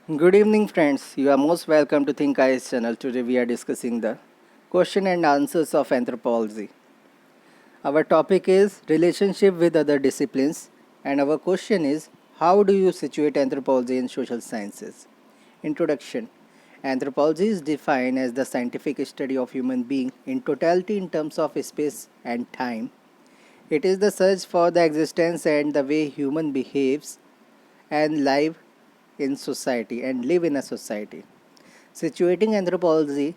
Good evening, friends. You are most welcome to Think IS channel. Today we are discussing the question and answers of anthropology. Our topic is relationship with other disciplines, and our question is how do you situate anthropology in social sciences? Introduction. Anthropology is defined as the scientific study of human being in totality in terms of space and time. It is the search for the existence and the way human behaves and live in a society. Situating anthropology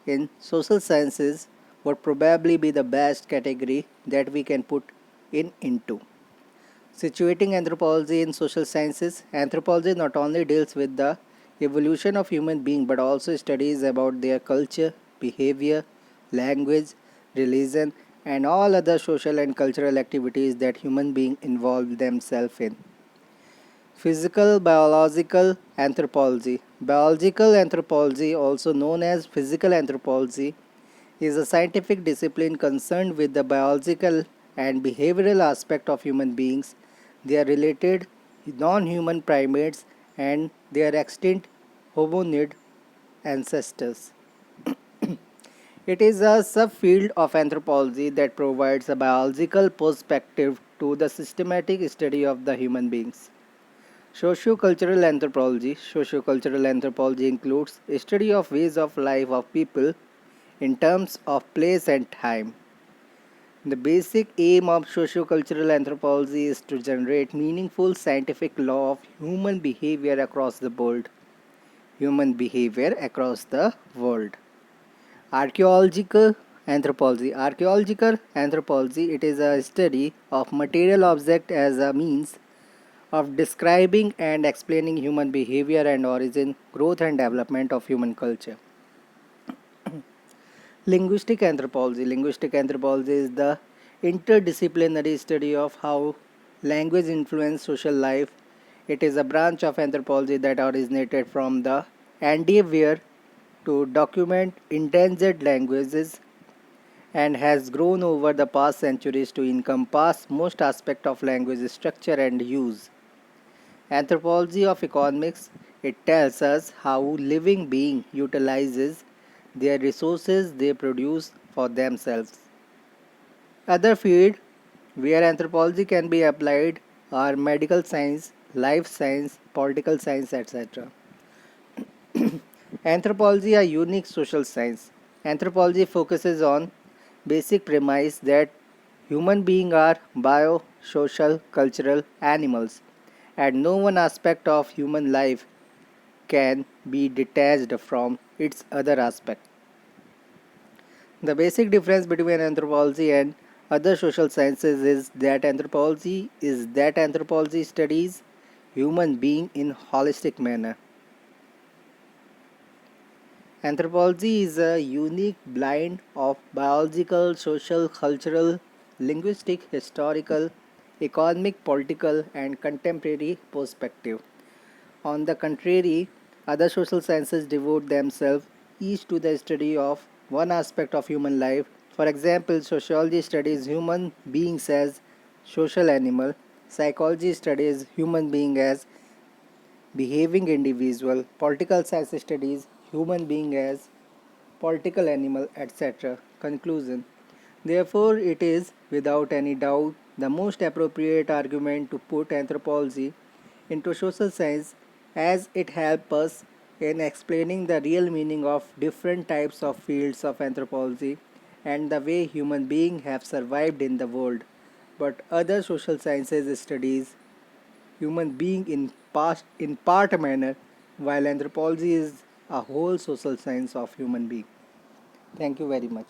in social sciences would probably be the best category that we can put in into. Situating anthropology in social sciences, anthropology not only deals with the evolution of human being but also studies about their culture, behavior, language, religion, and all other social and cultural activities that human beings involve themselves in. Physical biological anthropology. Biological anthropology, also known as physical anthropology, is a scientific discipline concerned with the biological and behavioral aspect of human beings, their related non human primates, and their extinct hominid ancestors. It is a subfield of anthropology that provides a biological perspective to the systematic study of the human beings. Sociocultural anthropology. Sociocultural anthropology includes a study of ways of life of people in terms of place and time. The basic aim of sociocultural anthropology is to generate meaningful scientific law of human behavior across the world. Human behavior across the world. Archaeological anthropology. Archaeological anthropology, it is a study of material object as a means of describing and explaining human behavior and origin, growth and development of human culture. Linguistic anthropology. Linguistic anthropology is the interdisciplinary study of how language influences social life. It is a branch of anthropology that originated from the endeavor to document endangered languages and has grown over the past centuries to encompass most aspects of language structure and use. Anthropology of economics, it tells us how living being utilizes their resources they produce for themselves. Other fields where anthropology can be applied are medical science, life science, political science, etc. Anthropology are unique social science. Anthropology focuses on basic premise that human beings are bio, social, cultural animals and no one aspect of human life can be detached from its other aspect. The basic difference between anthropology and other social sciences is that anthropology studies human being in holistic manner. Anthropology is a unique blend of biological, social, cultural, linguistic, historical, economic, political, and contemporary perspective. On the contrary, other social sciences devote themselves each to the study of one aspect of human life. For example, sociology studies human beings as social animal, psychology studies human being as behaving individual, political science studies human being as political animal, etc. Conclusion. Therefore, it is without any doubt the most appropriate argument to put anthropology into social science as it helps us in explaining the real meaning of different types of fields of anthropology and the way human beings have survived in the world. But other social sciences studies human being in part manner while anthropology is a whole social science of human being. Thank you very much.